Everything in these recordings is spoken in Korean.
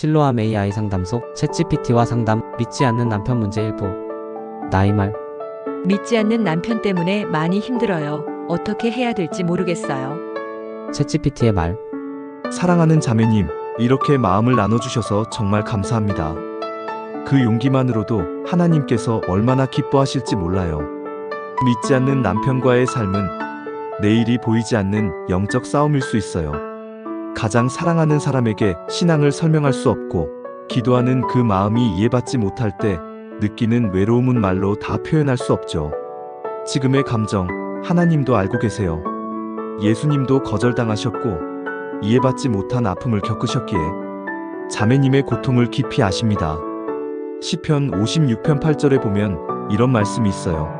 실로암 AI 상담소 챗GPT와 상담. 믿지 않는 남편 문제 일부. 나의 말. 믿지 않는 남편 때문에 많이 힘들어요. 어떻게 해야 될지 모르겠어요. 챗GPT의 말. 사랑하는 자매님, 이렇게 마음을 나눠주셔서 정말 감사합니다. 그 용기만으로도 하나님께서 얼마나 기뻐하실지 몰라요. 믿지 않는 남편과의 삶은 내일이 보이지 않는 영적 싸움일 수 있어요. 가장 사랑하는 사람에게 신앙을 설명할 수 없고 기도하는 그 마음이 이해받지 못할 때 느끼는 외로움은 말로 다 표현할 수 없죠. 지금의 감정, 하나님도 알고 계세요. 예수님도 거절당하셨고 이해받지 못한 아픔을 겪으셨기에 자매님의 고통을 깊이 아십니다. 시편 56편 8절에 보면 이런 말씀이 있어요.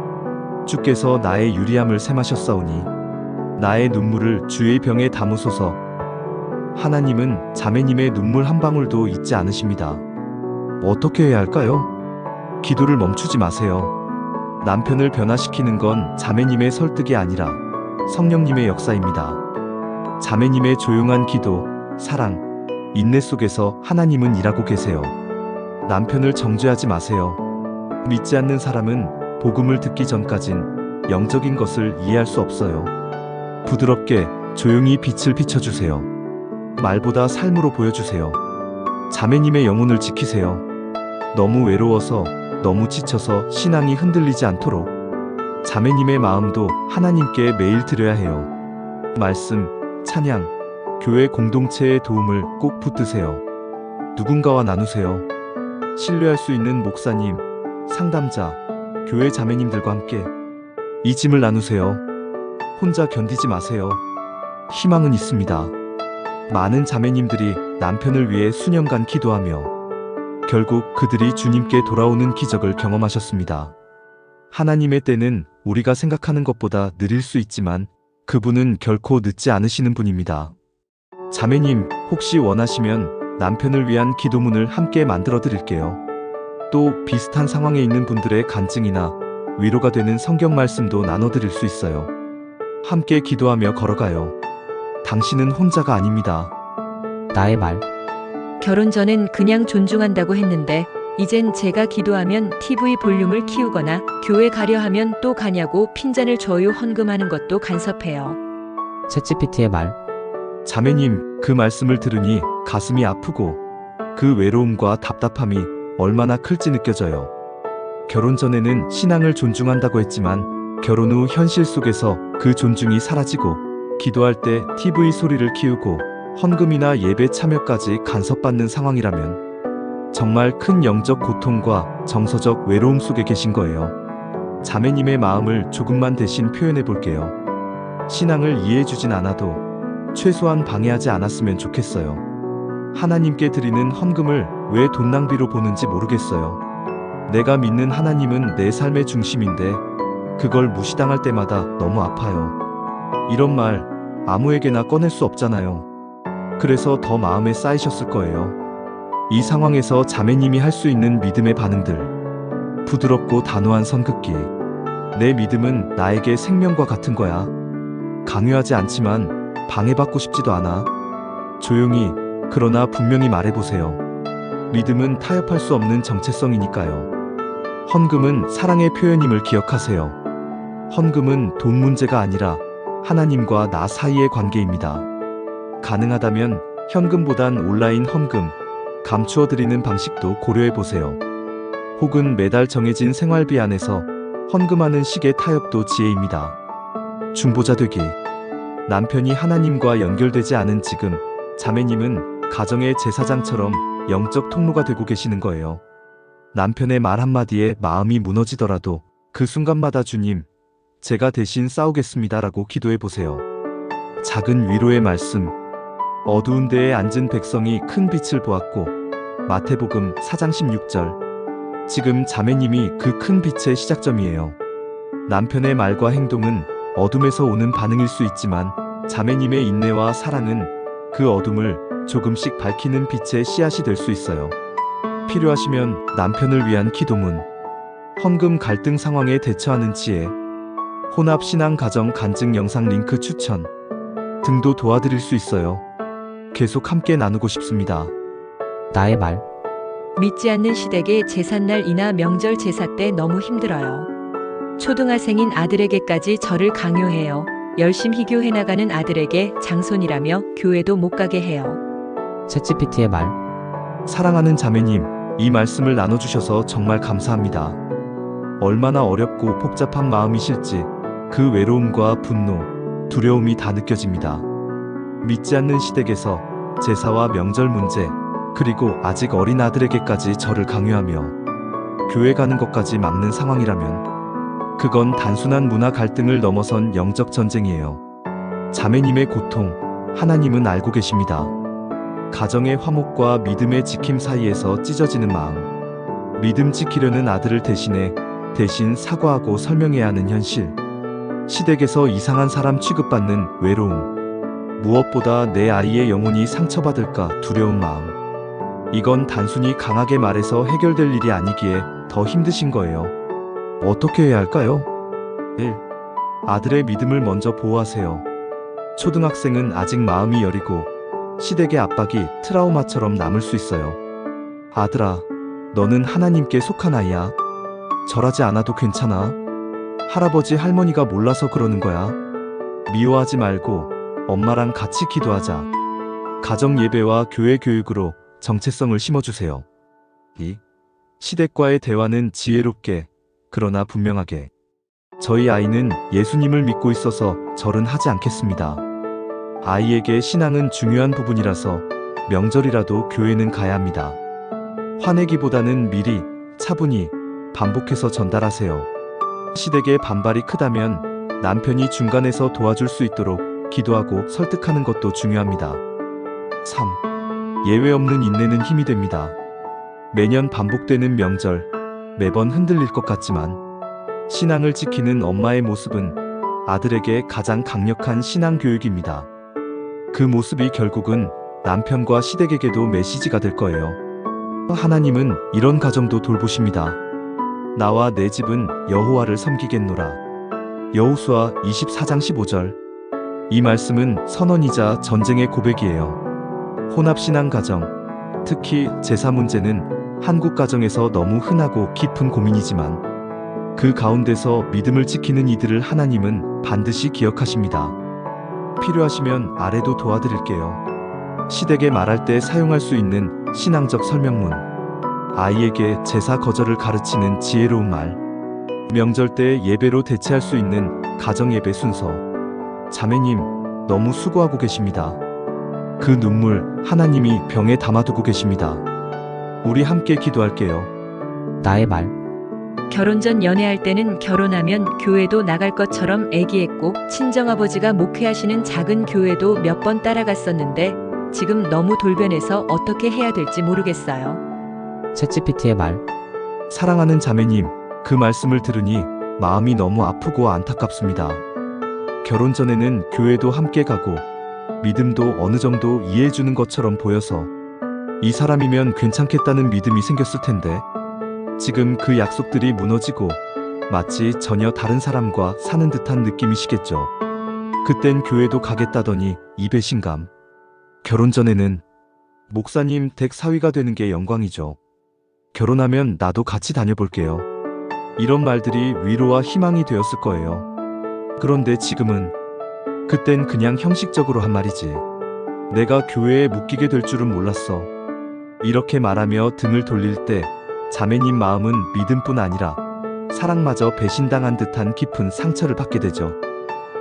주께서 나의 유리함을 샘하셨사오니 나의 눈물을 주의 병에 담으소서. 하나님은 자매님의 눈물 한 방울도 잊지 않으십니다. 어떻게 해야 할까요? 기도를 멈추지 마세요. 남편을 변화시키는 건 자매님의 설득이 아니라 성령님의 역사입니다. 자매님의 조용한 기도, 사랑, 인내 속에서 하나님은 일하고 계세요. 남편을 정죄하지 마세요. 믿지 않는 사람은 복음을 듣기 전까진 영적인 것을 이해할 수 없어요. 부드럽게 조용히 빛을 비춰주세요. 말보다 삶으로 보여주세요. 자매님의 영혼을 지키세요. 너무 외로워서, 너무 지쳐서 신앙이 흔들리지 않도록 자매님의 마음도 하나님께 매일 드려야 해요. 말씀, 찬양, 교회 공동체의 도움을 꼭 붙드세요. 누군가와 나누세요. 신뢰할 수 있는 목사님, 상담자, 교회 자매님들과 함께 이 짐을 나누세요. 혼자 견디지 마세요. 희망은 있습니다. 많은 자매님들이 남편을 위해 수년간 기도하며 결국 그들이 주님께 돌아오는 기적을 경험하셨습니다. 하나님의 때는 우리가 생각하는 것보다 느릴 수 있지만 그분은 결코 늦지 않으시는 분입니다. 자매님, 혹시 원하시면 남편을 위한 기도문을 함께 만들어 드릴게요. 또 비슷한 상황에 있는 분들의 간증이나 위로가 되는 성경 말씀도 나눠 드릴 수 있어요. 함께 기도하며 걸어가요. 당신은 혼자가 아닙니다. 나의 말. 결혼 전엔 그냥 존중한다고 했는데 이젠 제가 기도하면 TV 볼륨을 키우거나 교회 가려 하면 또 가냐고 핀잔을 줘요. 헌금하는 것도 간섭해요. 챗GPT의 말. 자매님, 그 말씀을 들으니 가슴이 아프고 그 외로움과 답답함이 얼마나 클지 느껴져요. 결혼 전에는 신앙을 존중한다고 했지만 결혼 후 현실 속에서 그 존중이 사라지고 기도할 때 TV 소리를 키우고 헌금이나 예배 참여까지 간섭받는 상황이라면 정말 큰 영적 고통과 정서적 외로움 속에 계신 거예요. 자매님의 마음을 조금만 대신 표현해 볼게요. 신앙을 이해해 주진 않아도 최소한 방해하지 않았으면 좋겠어요. 하나님께 드리는 헌금을 왜 돈 낭비로 보는지 모르겠어요. 내가 믿는 하나님은 내 삶의 중심인데 그걸 무시당할 때마다 너무 아파요. 이런 말 아무에게나 꺼낼 수 없잖아요. 그래서 더 마음에 쌓이셨을 거예요. 이 상황에서 자매님이 할 수 있는 믿음의 반응들. 부드럽고 단호한 선긋기. 내 믿음은 나에게 생명과 같은 거야. 강요하지 않지만 방해받고 싶지도 않아. 조용히 그러나 분명히 말해보세요. 믿음은 타협할 수 없는 정체성이니까요. 헌금은 사랑의 표현임을 기억하세요. 헌금은 돈 문제가 아니라 하나님과 나 사이의 관계입니다. 가능하다면 현금보단 온라인 헌금, 감추어드리는 방식도 고려해보세요. 혹은 매달 정해진 생활비 안에서 헌금하는 식의 타협도 지혜입니다. 중보자 되기. 남편이 하나님과 연결되지 않은 지금 자매님은 가정의 제사장처럼 영적 통로가 되고 계시는 거예요. 남편의 말 한마디에 마음이 무너지더라도 그 순간마다 주님, 제가 대신 싸우겠습니다라고 기도해보세요. 작은 위로의 말씀. 어두운 데에 앉은 백성이 큰 빛을 보았고 마태복음 4장 16절. 지금 자매님이 그 큰 빛의 시작점이에요. 남편의 말과 행동은 어둠에서 오는 반응일 수 있지만 자매님의 인내와 사랑은 그 어둠을 조금씩 밝히는 빛의 씨앗이 될 수 있어요. 필요하시면 남편을 위한 기도문, 헌금 갈등 상황에 대처하는 지혜, 혼합 신앙 가정 간증 영상 링크 추천 등도 도와드릴 수 있어요. 계속 함께 나누고 싶습니다. 나의 말. 믿지 않는 시댁의 제삿날이나 명절 제사 때 너무 힘들어요. 초등학생인 아들에게까지 절을 강요해요. 열심히 교회 나가는 아들에게 장손이라며 교회도 못 가게 해요. 챗GPT의 말. 사랑하는 자매님, 이 말씀을 나눠주셔서 정말 감사합니다. 얼마나 어렵고 복잡한 마음이실지 그 외로움과 분노, 두려움이 다 느껴집니다. 믿지 않는 시댁에서 제사와 명절 문제, 그리고 아직 어린 아들에게까지 절을 강요하며 교회 가는 것까지 막는 상황이라면 그건 단순한 문화 갈등을 넘어선 영적 전쟁이에요. 자매님의 고통, 하나님은 알고 계십니다. 가정의 화목과 믿음의 지킴 사이에서 찢어지는 마음, 믿음 지키려는 아들을 대신 사과하고 설명해야 하는 현실, 시댁에서 이상한 사람 취급받는 외로움, 무엇보다 내 아이의 영혼이 상처받을까 두려운 마음. 이건 단순히 강하게 말해서 해결될 일이 아니기에 더 힘드신 거예요. 어떻게 해야 할까요? 1. 아들의 믿음을 먼저 보호하세요. 초등학생은 아직 마음이 여리고 시댁의 압박이 트라우마처럼 남을 수 있어요. 아들아, 너는 하나님께 속한 아이야. 절하지 않아도 괜찮아. 할아버지 할머니가 몰라서 그러는 거야. 미워하지 말고 엄마랑 같이 기도하자. 가정 예배와 교회 교육으로 정체성을 심어주세요. 2. 시댁과의 대화는 지혜롭게, 그러나 분명하게. 저희 아이는 예수님을 믿고 있어서 절은 하지 않겠습니다. 아이에게 신앙은 중요한 부분이라서 명절이라도 교회는 가야 합니다. 화내기보다는 미리, 차분히, 반복해서 전달하세요. 시댁의 반발이 크다면 남편이 중간에서 도와줄 수 있도록 기도하고 설득하는 것도 중요합니다. 3. 예외 없는 인내는 힘이 됩니다. 매년 반복되는 명절, 매번 흔들릴 것 같지만 신앙을 지키는 엄마의 모습은 아들에게 가장 강력한 신앙 교육입니다. 그 모습이 결국은 남편과 시댁에게도 메시지가 될 거예요. 하나님은 이런 가정도 돌보십니다. 나와 내 집은 여호와를 섬기겠노라. 여호수아 24장 15절. 이 말씀은 선언이자 전쟁의 고백이에요. 혼합신앙 가정, 특히 제사 문제는 한국 가정에서 너무 흔하고 깊은 고민이지만 그 가운데서 믿음을 지키는 이들을 하나님은 반드시 기억하십니다. 필요하시면 아래도 도와드릴게요. 시댁에 말할 때 사용할 수 있는 신앙적 설명문, 아이에게 제사 거절을 가르치는 지혜로운 말, 명절 때 예배로 대체할 수 있는 가정 예배 순서. 자매님, 너무 수고하고 계십니다. 그 눈물 하나님이 병에 담아두고 계십니다. 우리 함께 기도할게요. 나의 말. 결혼 전 연애할 때는 결혼하면 교회도 나갈 것처럼 애기했고 친정아버지가 목회하시는 작은 교회도 몇 번 따라갔었는데 지금 너무 돌변해서 어떻게 해야 될지 모르겠어요. 챗GPT의 말. 사랑하는 자매님, 그 말씀을 들으니 마음이 너무 아프고 안타깝습니다. 결혼 전에는 교회도 함께 가고 믿음도 어느 정도 이해해주는 것처럼 보여서 이 사람이면 괜찮겠다는 믿음이 생겼을 텐데 지금 그 약속들이 무너지고 마치 전혀 다른 사람과 사는 듯한 느낌이시겠죠. 그땐 교회도 가겠다더니 이 배신감. 결혼 전에는 목사님 댁 사위가 되는 게 영광이죠. 결혼하면 나도 같이 다녀볼게요. 이런 말들이 위로와 희망이 되었을 거예요. 그런데 지금은 그땐 그냥 형식적으로 한 말이지. 내가 교회에 묶이게 될 줄은 몰랐어. 이렇게 말하며 등을 돌릴 때 자매님 마음은 믿음뿐 아니라 사랑마저 배신당한 듯한 깊은 상처를 받게 되죠.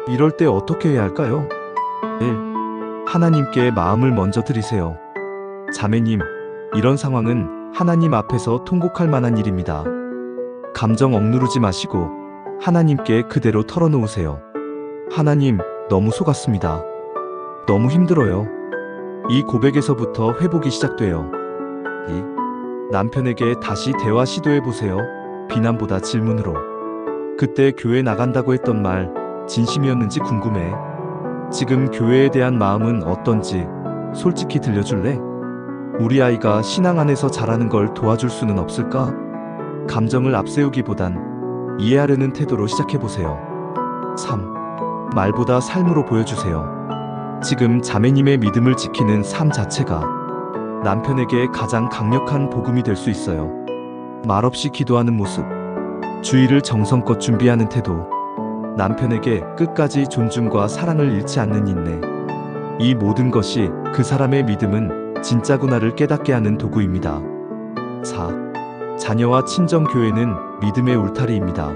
이럴 때 어떻게 해야 할까요? 1. 하나님께 마음을 먼저 드리세요. 자매님, 이런 상황은 하나님 앞에서 통곡할 만한 일입니다. 감정 억누르지 마시고 하나님께 그대로 털어놓으세요. 하나님, 너무 속았습니다. 너무 힘들어요. 이 고백에서부터 회복이 시작돼요. 2. 남편에게 다시 대화 시도해보세요. 비난보다 질문으로. 그때 교회 나간다고 했던 말 진심이었는지 궁금해. 지금 교회에 대한 마음은 어떤지 솔직히 들려줄래? 우리 아이가 신앙 안에서 자라는 걸 도와줄 수는 없을까? 감정을 앞세우기보단 이해하려는 태도로 시작해보세요. 3. 말보다 삶으로 보여주세요. 지금 자매님의 믿음을 지키는 삶 자체가 남편에게 가장 강력한 복음이 될 수 있어요. 말없이 기도하는 모습, 주의를 정성껏 준비하는 태도, 남편에게 끝까지 존중과 사랑을 잃지 않는 인내. 이 모든 것이 그 사람의 믿음은 진짜구나를 깨닫게 하는 도구입니다. 4. 자녀와 친정교회는 믿음의 울타리입니다.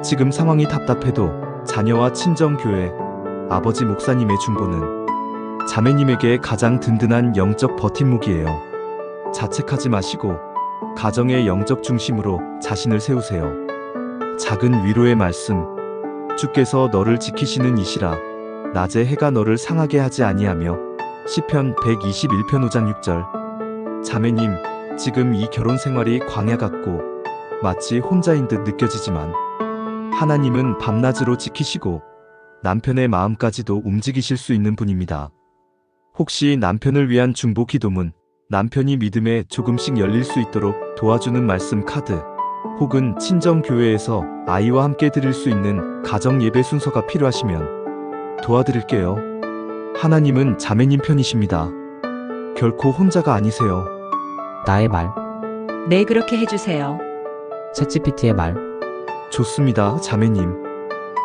지금 상황이 답답해도 자녀와 친정교회, 아버지 목사님의 중보는 자매님에게 가장 든든한 영적 버팀목이에요. 자책하지 마시고 가정의 영적 중심으로 자신을 세우세요. 작은 위로의 말씀, 주께서 너를 지키시는 이시라, 낮에 해가 너를 상하게 하지 아니하며. 시편 121편 5장 6절. 자매님, 지금 이 결혼 생활이 광야 같고 마치 혼자인 듯 느껴지지만 하나님은 밤낮으로 지키시고 남편의 마음까지도 움직이실 수 있는 분입니다. 혹시 남편을 위한 중보 기도문, 남편이 믿음에 조금씩 열릴 수 있도록 도와주는 말씀 카드, 혹은 친정교회에서 아이와 함께 드릴 수 있는 가정 예배 순서가 필요하시면 도와드릴게요. 하나님은 자매님 편이십니다. 결코 혼자가 아니세요. 나의 말, 네, 그렇게 해주세요. 챗GPT의 말, 좋습니다, 자매님.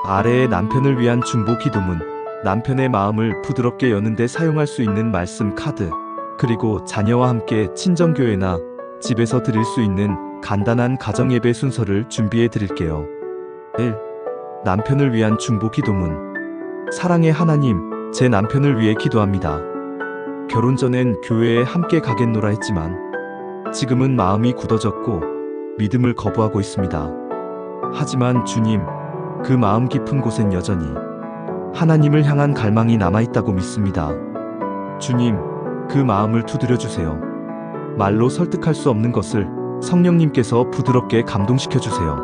아래의 남편을 위한 중보 기도문, 남편의 마음을 부드럽게 여는데 사용할 수 있는 말씀 카드, 그리고 자녀와 함께 친정교회나 집에서 드릴 수 있는 간단한 가정예배 순서를 준비해 드릴게요. 1. 남편을 위한 중보 기도문. 사랑의 하나님, 제 남편을 위해 기도합니다. 결혼 전엔 교회에 함께 가겠노라 했지만 지금은 마음이 굳어졌고 믿음을 거부하고 있습니다. 하지만 주님, 그 마음 깊은 곳엔 여전히 하나님을 향한 갈망이 남아있다고 믿습니다. 주님, 그 마음을 두드려 주세요. 말로 설득할 수 없는 것을 성령님께서 부드럽게 감동시켜 주세요.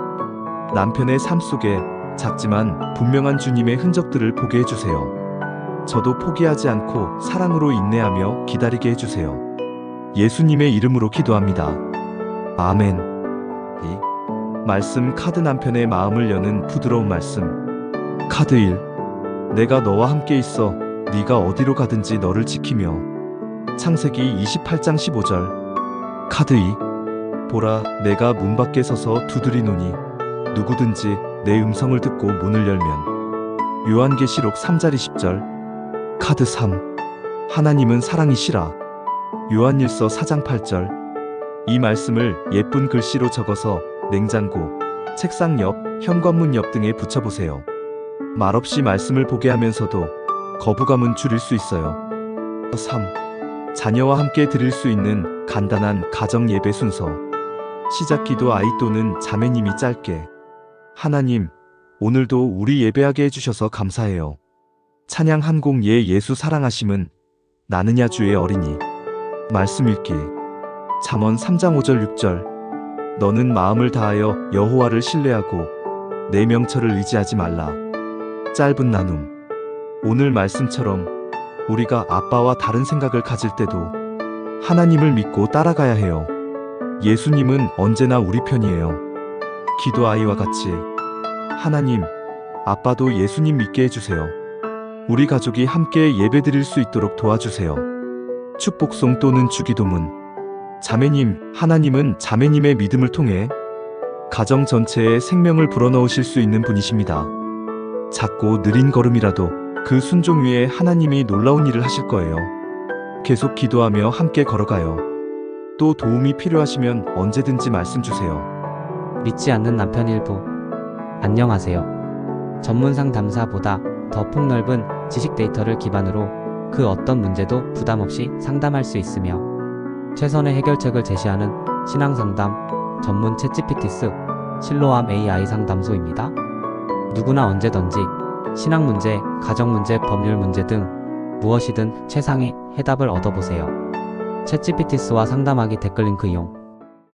남편의 삶 속에 작지만 분명한 주님의 흔적들을 보게 해주세요. 저도 포기하지 않고 사랑으로 인내하며 기다리게 해주세요. 예수님의 이름으로 기도합니다. 아멘. 2. 말씀 카드, 남편의 마음을 여는 부드러운 말씀. 카드 1. 내가 너와 함께 있어 네가 어디로 가든지 너를 지키며. 창세기 28장 15절. 카드 2. 보라, 내가 문 밖에 서서 두드리노니 누구든지 내 음성을 듣고 문을 열면. 요한계시록 3장 20절. 카드 3. 하나님은 사랑이시라. 요한일서 4장 8절. 이 말씀을 예쁜 글씨로 적어서 냉장고, 책상 옆, 현관문 옆 등에 붙여보세요. 말없이 말씀을 보게 하면서도 거부감은 줄일 수 있어요. 3. 자녀와 함께 드릴 수 있는 간단한 가정 예배 순서. 시작 기도, 아이 또는 자매님이 짧게. 하나님, 오늘도 우리 예배하게 해주셔서 감사해요. 찬양 한 곡, 예수 사랑하심은 나느냐 주의 어린이. 말씀 읽기. 잠언 3장 5절 6절. 너는 마음을 다하여 여호와를 신뢰하고 내 명철을 의지하지 말라. 짧은 나눔. 오늘 말씀처럼 우리가 아빠와 다른 생각을 가질 때도 하나님을 믿고 따라가야 해요. 예수님은 언제나 우리 편이에요. 기도, 아이와 같이. 하나님, 아빠도 예수님 믿게 해주세요. 우리 가족이 함께 예배드릴 수 있도록 도와주세요. 축복송 또는 주기도문. 자매님, 하나님은 자매님의 믿음을 통해 가정 전체에 생명을 불어넣으실 수 있는 분이십니다. 작고 느린 걸음이라도 그 순종 위에 하나님이 놀라운 일을 하실 거예요. 계속 기도하며 함께 걸어가요. 또 도움이 필요하시면 언제든지 말씀 주세요. 믿지 않는 남편 일부. 안녕하세요. 전문 상담사보다 더 폭넓은 지식 데이터를 기반으로 그 어떤 문제도 부담 없이 상담할 수 있으며 최선의 해결책을 제시하는 신앙상담 전문 챗GPT 실로암 AI 상담소입니다. 누구나 언제든지 신앙 문제, 가정 문제, 법률 문제 등 무엇이든 최상의 해답을 얻어보세요. 챗GPT와 상담하기 댓글 링크 이용.